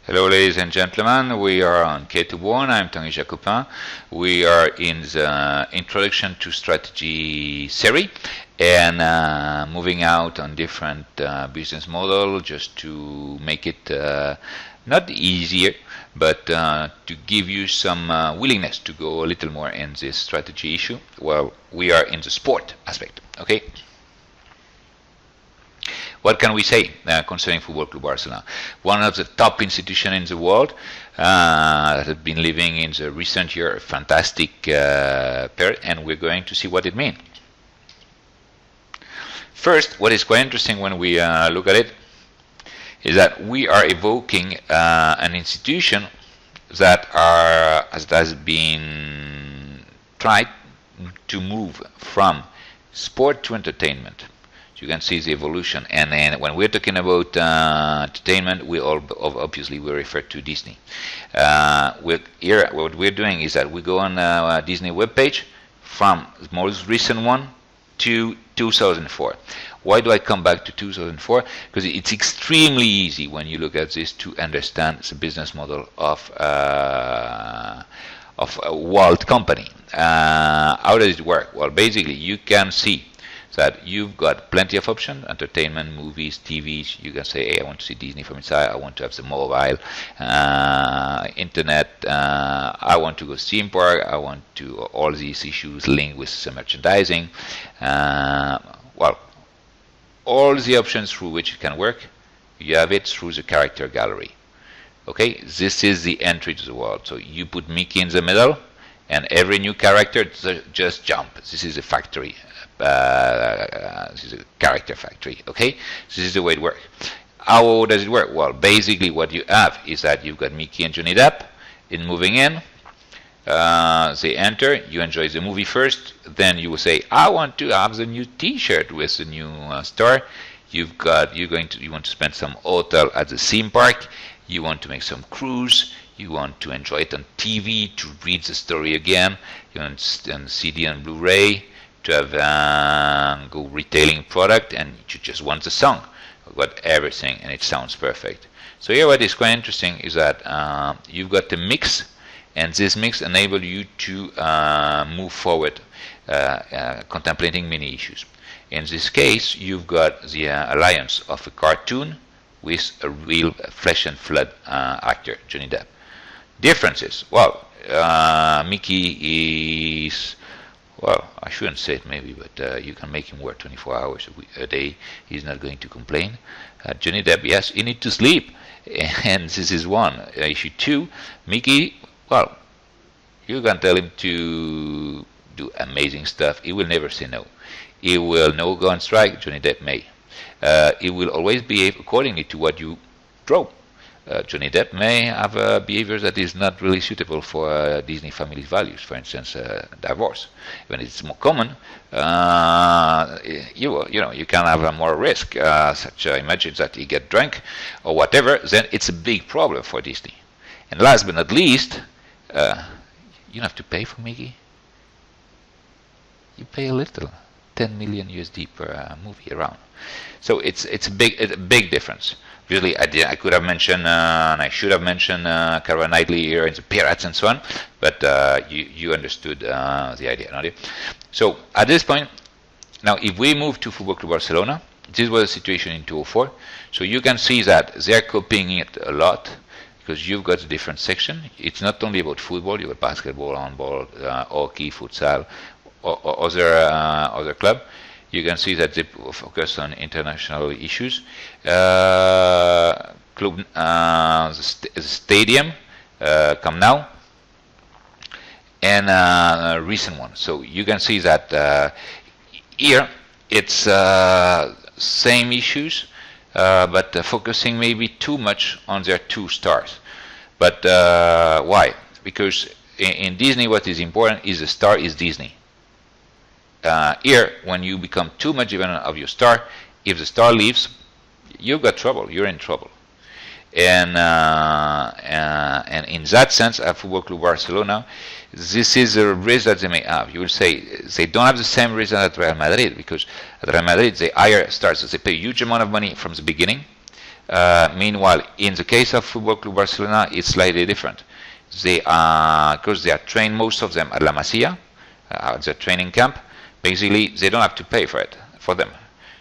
Hello, ladies and gentlemen. We are on K2Born. I'm Tanguy Jacopin. We are in the Introduction to Strategy series and moving out on different business model just to make it not easier, but to give you some willingness to go a little more in this strategy issue. Well, we are in the sport aspect, okay? What can we say concerning Football Club Barcelona? One of the top institutions in the world that has been living in the recent year a fantastic period, and we're going to see what it means. First, what is quite interesting when we look at it is that we are evoking an institution that has been tried to move from sport to entertainment. You can see the evolution, and when we're talking about entertainment, we all obviously we refer to Disney. Here, what we're doing is that we go on Disney webpage from the most recent one to 2004. Why do I come back to 2004? Because it's extremely easy when you look at this to understand the business model of a Walt company. How does it work? Well, basically, you can see that you've got plenty of options, entertainment, movies, TVs. You can say, hey, I want to see Disney from inside, I want to have the mobile, internet, I want to go theme park, I want to, all these issues linked with some merchandising. Well, all the options through which it can work, you have it through the character gallery. Okay, this is the entry to the world. So you put Mickey in the middle, and every new character just jump. This is a factory. This is a character factory. Okay, this is the way it works. How does it work? Well, basically, what you have is that you've got Mickey and Johnny Depp in moving in. They enter. You enjoy the movie first. Then you will say, "I want to have the new T-shirt with the new star." You want to spend some hotel at the theme park. You want to make some cruise. You want to enjoy it on TV to read the story again. You want on CD and Blu-ray to have go retailing product, and you just want the song. You've got everything, and it sounds perfect. So here, what is quite interesting is that you've got the mix, and this mix enables you to move forward, contemplating many issues. In this case, you've got the alliance of a cartoon with a real flesh and blood actor, Johnny Depp. Differences. Well, Mickey is, well, I shouldn't say it maybe, but you can make him work 24 hours a day. He's not going to complain. Johnny Depp, yes, he needs to sleep. And this is one. Issue two, Mickey, well, you can tell him to do amazing stuff. He will never say no. He will no go on strike. Johnny Depp may. He will always behave accordingly to what you draw. Johnny Depp may have a behavior that is not really suitable for Disney family values. For instance, divorce. When it's more common, you can have more risk. Imagine that he get drunk or whatever. Then it's a big problem for Disney. And last but not least, you don't have to pay for Mickey. You pay a little, 10 million USD per movie around. So it's a big difference. Really, I could have mentioned, and I should have mentioned Keira Knightley here in the Pirates and so on, but you understood the idea, not it? So at this point, now if we move to Football Club Barcelona, this was a situation in 2004. So you can see that they're copying it a lot because you've got a different section. It's not only about football; you've got basketball, handball, hockey, futsal, or other club. You can see that they focus on international issues. The stadium, Camp Nou, and a recent one. So you can see that here it's same issues, but focusing maybe too much on their two stars. But why? Because in Disney, what is important is the star is Disney. Here, when you become too much dependent of your star, if the star leaves, you've got trouble. You're in trouble. And in that sense, at Football Club Barcelona, this is a risk that they may have. You will say they don't have the same risk at Real Madrid, because at Real Madrid they hire stars. They pay a huge amount of money from the beginning. Meanwhile, in the case of Football Club Barcelona, it's slightly different. They are, because they are trained, most of them at La Masia, at the training camp. Basically, they don't have to pay for it for them.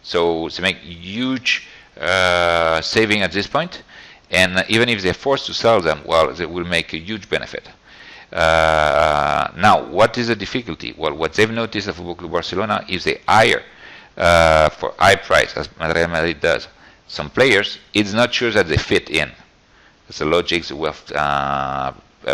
So they make huge saving at this point, and even if they're forced to sell them, well, they will make a huge benefit. Now, what is the difficulty? Well, what they've noticed at Football Club Barcelona is they hire for high price, as Real Madrid does, some players. It's not sure that they fit in. It's a logic of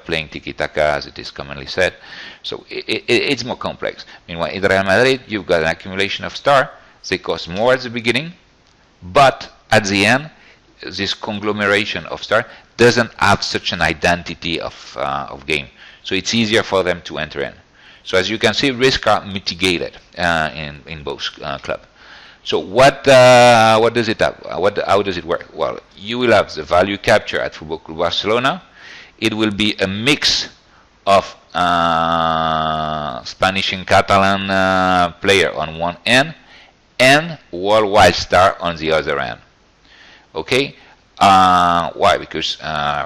playing tiki-taka, as it is commonly said. So it's more complex. Meanwhile, in Real Madrid, you've got an accumulation of stars. They cost more at the beginning, but at the end, this conglomeration of stars doesn't have such an identity of game. So it's easier for them to enter in. So as you can see, risks are mitigated in both clubs. So what does it have? How does it work? Well, you will have the value capture at Football Club Barcelona. It will be a mix of Spanish and Catalan player on one end and worldwide star on the other end. Okay? Why? Because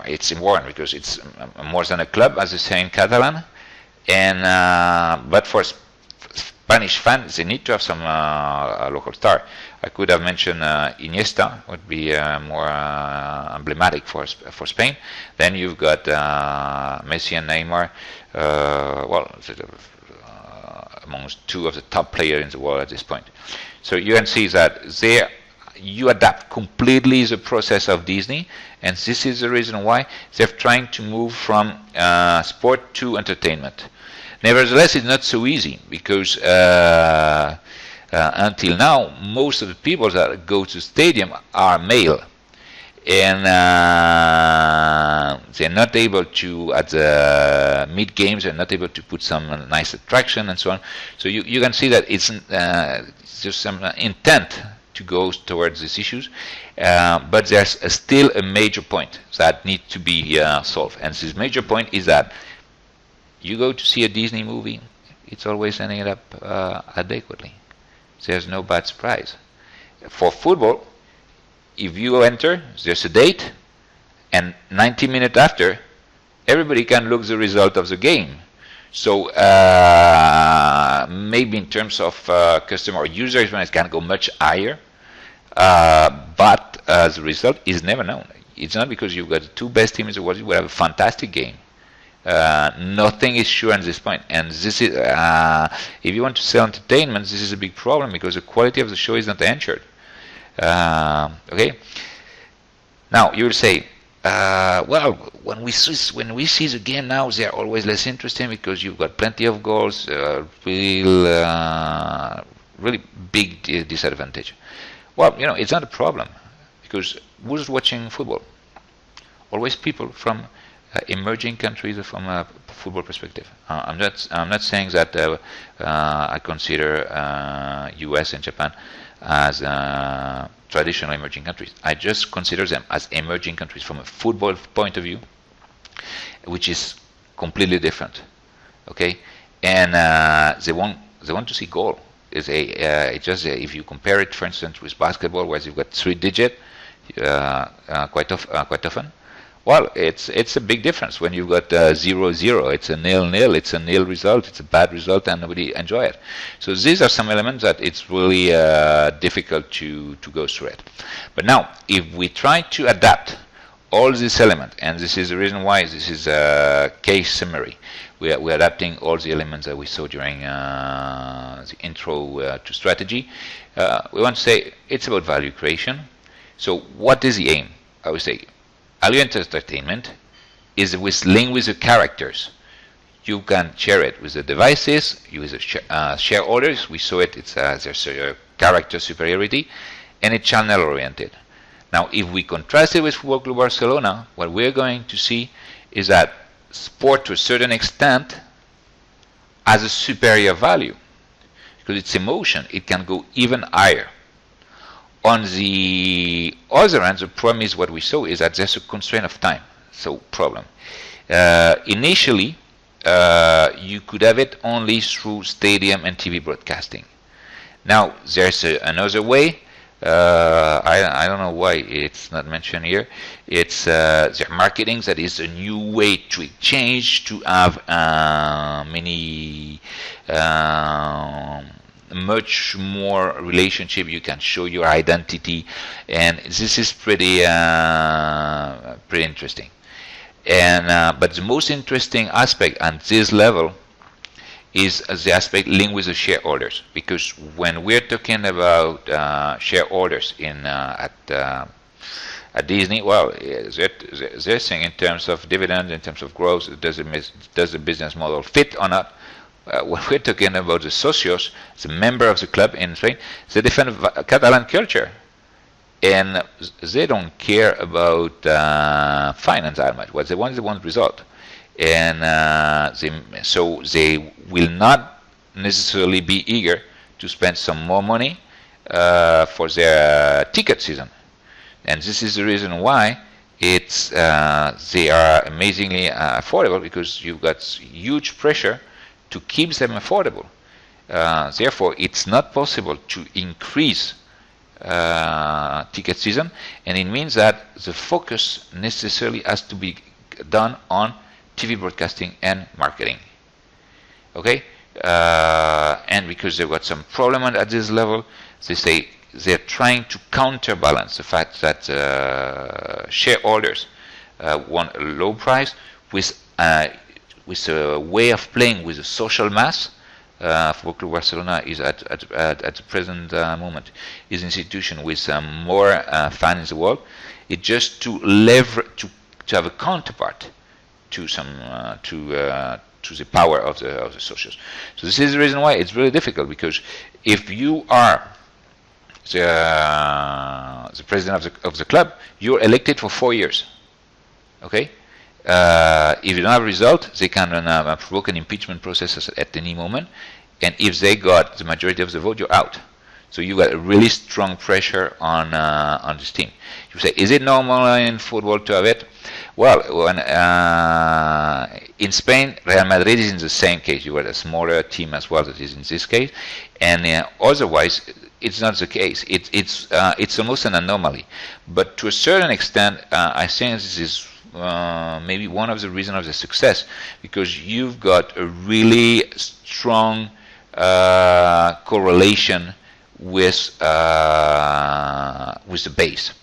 it's important, because it's more than a club, as they say in Catalan. And but for Spanish fans, they need to have some local star. I could have mentioned Iniesta, would be more emblematic for Spain. Then you've got Messi and Neymar, amongst two of the top players in the world at this point. So you can see that you adapt completely the process of Disney, and this is the reason why they're trying to move from sport to entertainment. Nevertheless, it's not so easy, because until now, most of the people that go to stadium are male, and they're not able to, at the mid games, they're not able to put some nice attraction and so on. So you can see that it's just some intent to go towards these issues, but there's still a major point that needs to be solved. And this major point is that you go to see a Disney movie, it's always ending up adequately. There's no bad surprise. For football, if you enter, there's a date, and 90 minutes after, everybody can look the result of the game. So maybe in terms of customer or user experience, can go much higher, but the result is never known. It's not because you've got the two best teams in the world, you will have a fantastic game. Nothing is sure at this point, and this is if you want to sell entertainment, this is a big problem, because the quality of the show is not ensured. Okay. Now you will say, well, when we see the game now, they are always less interesting because you've got plenty of goals, really big disadvantage. Well, it's not a problem, because who's watching football? Always people from emerging countries from a football perspective. I'm not saying that I consider US and Japan as traditional emerging countries. I just consider them as emerging countries from a football point of view, which is completely different. Okay, and they want to see goal. It's just if you compare it, for instance, with basketball, where you've got 3-digit quite often. Well, it's a big difference when you've got 0-0. It's a 0-0. It's a nil result. It's a bad result, and nobody enjoy it. So these are some elements that it's really difficult to go through it. But now, if we try to adapt all these elements, and this is the reason why this is a case summary, we're adapting all the elements that we saw during the intro to strategy. We want to say it's about value creation. So what is the aim? I would say value entertainment is linked with the characters. You can share it with the devices, with the shareholders. We saw it. There's a character superiority, and it's channel oriented. Now, if we contrast it with Football Club Barcelona, what we're going to see is that sport, to a certain extent, has a superior value, because it's emotion. It can go even higher. On the other hand, the problem is what we saw is that there's a constraint of time. So problem. Initially, you could have it only through stadium and TV broadcasting. Now there's another way. I don't know why it's not mentioned here. It's their marketing, that is a new way to exchange, to have many much more relationship. You can show your identity, and this is pretty interesting. And but the most interesting aspect at this level is the aspect linked with the shareholders, because when we're talking about shareholders in at Disney, well, they're saying in terms of dividends, in terms of growth, does the business model fit or not? When we're talking about the socios, the member of the club in Spain, they defend Catalan culture, and they don't care about finance that much. What they want result, and so they will not necessarily be eager to spend some more money for their ticket season, and this is the reason why it's they are amazingly affordable, because you've got huge pressure to keep them affordable. Therefore, it's not possible to increase ticket season, and it means that the focus necessarily has to be done on TV broadcasting and marketing. Okay, and because they've got some problem at this level, they say they're trying to counterbalance the fact that shareholders want a low price with a way of playing with the social mass. Football Club Barcelona is at the present moment is an institution with more fans in the world. It's just to have a counterpart to some to the power of the socios. So this is the reason why it's really difficult, because if you are the president of the club, you're elected for 4 years. Okay. If you don't have a result, they can provoke an impeachment process at any moment, and if they got the majority of the vote, you're out. So you got a really strong pressure on this team. You say, is it normal in football to have it? Well, when in Spain, Real Madrid is in the same case. You got a smaller team as well that is in this case, and otherwise it's not the case. It's almost an anomaly. But to a certain extent, I think this is maybe one of the reasons of the success, because you've got a really strong correlation with the base,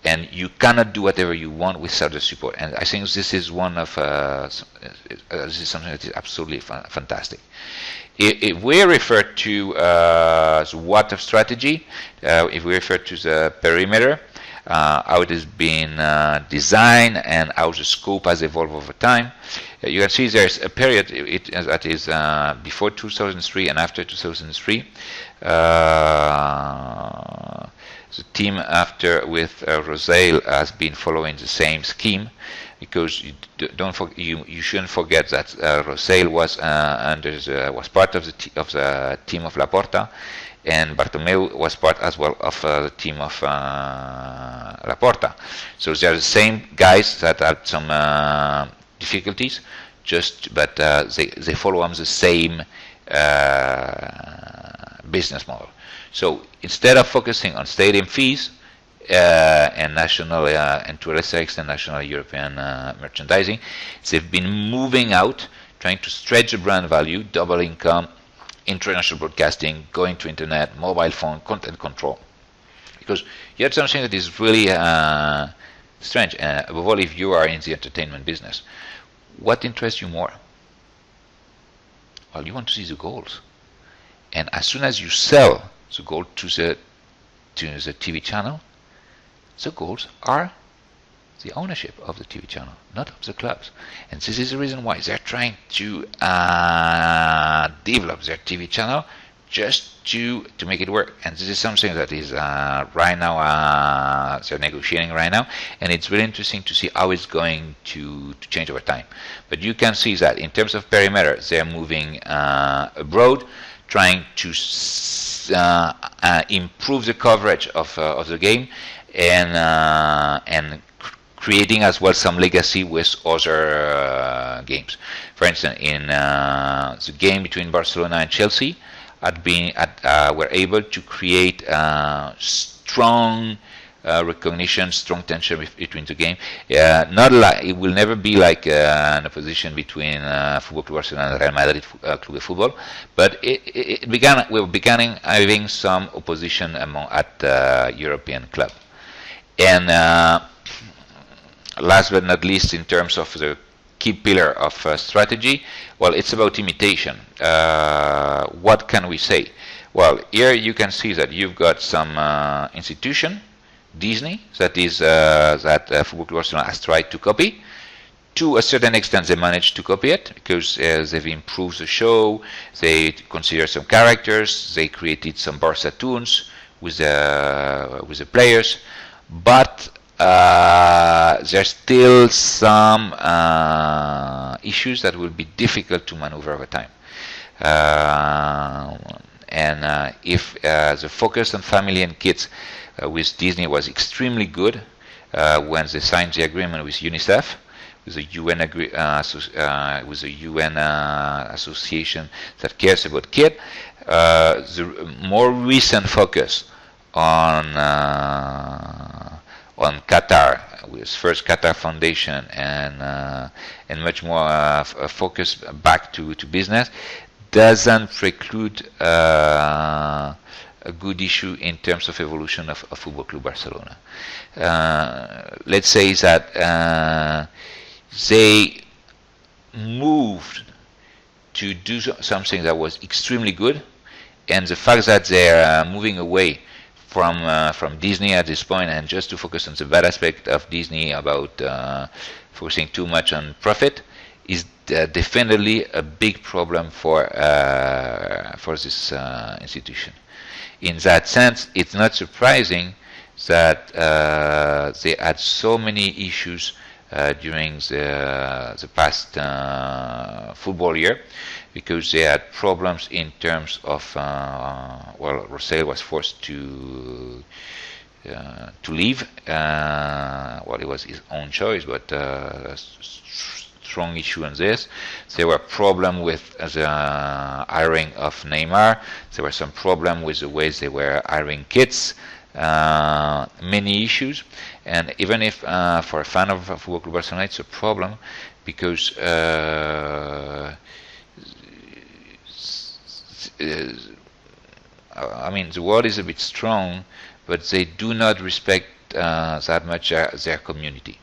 and you cannot do whatever you want without the support. And I think this is one of this is something that is absolutely fantastic. If we refer to the what of strategy, if we refer to the perimeter, how it has been designed and how the scope has evolved over time, you can see there's a period that is before 2003 and after 2003. The team after with Rosale has been following the same scheme, because you shouldn't forget that Rosale was was part of the team of Laporta, and Bartomeu was part as well of the team of Laporta. So they are the same guys that had some difficulties, but they follow on the same business model. So instead of focusing on stadium fees and national and to a lesser extent national European merchandising, they've been moving out, trying to stretch the brand value, double income, international broadcasting, going to internet, mobile phone, content control. Because you have something that is really strange, above all if you are in the entertainment business. What interests you more? Well, you want to see the goals. And as soon as you sell the goal to the TV channel, the goals are the ownership of the TV channel, not of the clubs. And this is the reason why they're trying to develop their TV channel just to make it work. And this is something that is right now they're negotiating right now, and it's really interesting to see how it's going to change over time. But you can see that in terms of perimeter, they're moving abroad, trying to improve the coverage of the game, and creating as well some legacy with other games. For instance, in the game between Barcelona and Chelsea, were able to create strong recognition, strong tension between the game. Not like it will never be like an opposition between Football Club Barcelona and Real Madrid Club de Football, but it began. We were beginning having some opposition at the European club, and last but not least, in terms of the key pillar of strategy, well, it's about imitation. What can we say? Well, here you can see that you've got some institution, Disney, that is that Football Club Barcelona has tried to copy. To a certain extent, they managed to copy it because they've improved the show. They consider some characters. They created some Barca tunes with the players, but there's still some issues that will be difficult to maneuver over time. And if the focus on family and kids with Disney was extremely good when they signed the agreement with UNICEF, with the UN association that cares about kids, the more recent focus on Qatar, with first Qatar Foundation, and much more focus back to business, doesn't preclude a good issue in terms of evolution of Football Club Barcelona. Let's say that they moved to do something that was extremely good, and the fact that they're moving away from Disney at this point and just to focus on the bad aspect of Disney about focusing too much on profit is definitely a big problem for this institution. In that sense, it's not surprising that they had so many issues during the past football year, because they had problems in terms of Rosell was forced to leave. Well, it was his own choice, but strong issue on this. There were problems with the hiring of Neymar. There were some problem with the ways they were hiring kids. Many issues, and even if for a fan of Football Club Barcelona it's a problem, because I mean, the word is a bit strong, but they do not respect that much their community.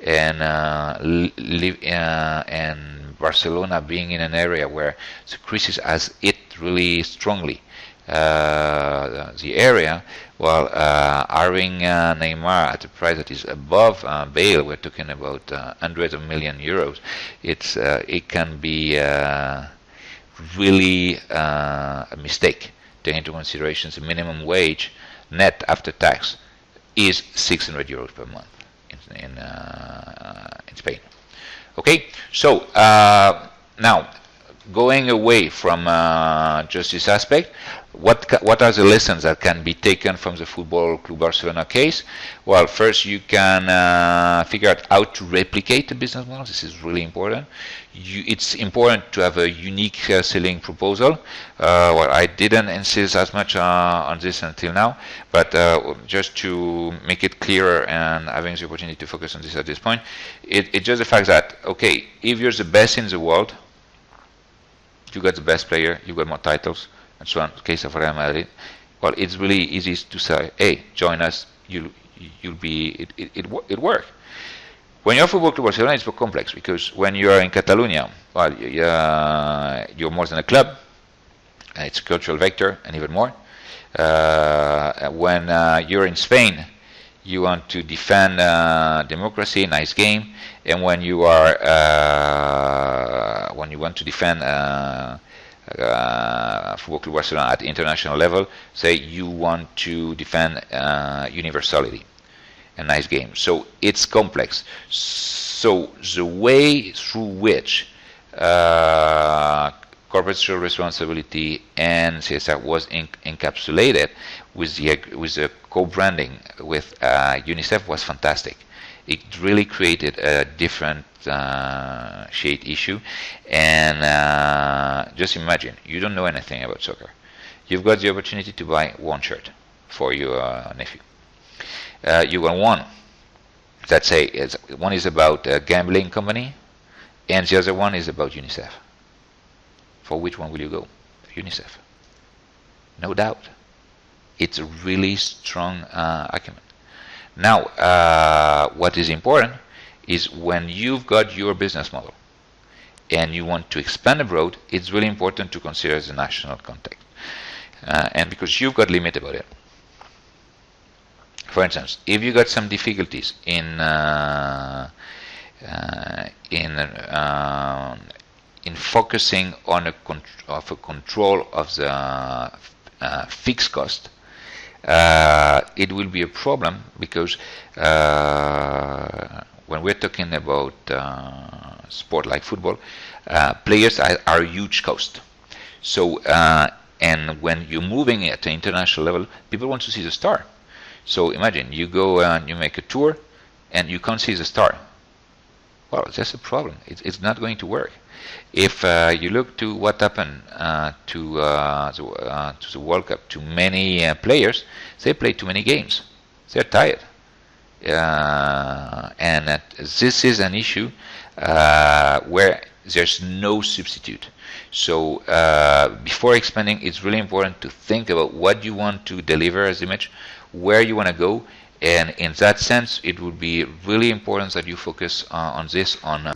And and Barcelona being in an area where the crisis has hit really strongly the area, while hiring Neymar at a price that is above bail, we're talking about hundreds of million euros. It can be really a mistake. Taking into consideration the minimum wage net after tax is 600 euros per month in Spain. Okay, so now going away from just this aspect, what are the lessons that can be taken from the Football Club Barcelona case? Well, first you can figure out how to replicate the business model. This is really important. It's important to have a unique selling proposal. Well, I didn't insist as much on this until now, but just to make it clearer and having the opportunity to focus on this at this point, it's just the fact that, okay, if you're the best in the world, you got the best player, you got more titles, and so on. In the case of Real Madrid, well, it's really easy to say, hey, join us, you'll be, it work. When you're Football Club Barcelona, it's more complex, because when you are in Catalonia, well, you're more than a club, and it's a cultural vector, and even more. When you're in Spain, you want to defend democracy, nice game, and when you are when you want to defend Football Club Barcelona at the international level, say you want to defend universality, a nice game. So it's complex. So the way through which corporate social responsibility and CSR was encapsulated with the co-branding with UNICEF was fantastic. It really created a different shade issue. And just imagine, you don't know anything about soccer. You've got the opportunity to buy one shirt for your nephew. You got one. Let's say one is about a gambling company, and the other one is about UNICEF. For which one will you go? UNICEF. No doubt. It's a really strong argument. Now, what is important is when you've got your business model and you want to expand abroad, it's really important to consider the national context. And because you've got limit about it. For instance, if you got some difficulties in focusing on a control of the fixed cost, it will be a problem because when we're talking about sport like football, players are a huge cost. So, and when you're moving at an international level, people want to see the star. So imagine you go and you make a tour and you can't see the star. Well, that's a problem. It's not going to work. If you look to what happened to the World Cup, to many players, they play too many games. They're tired. And this is an issue where there's no substitute. So before expanding, it's really important to think about what you want to deliver as image, where you want to go, and in that sense, it would be really important that you focus on this, on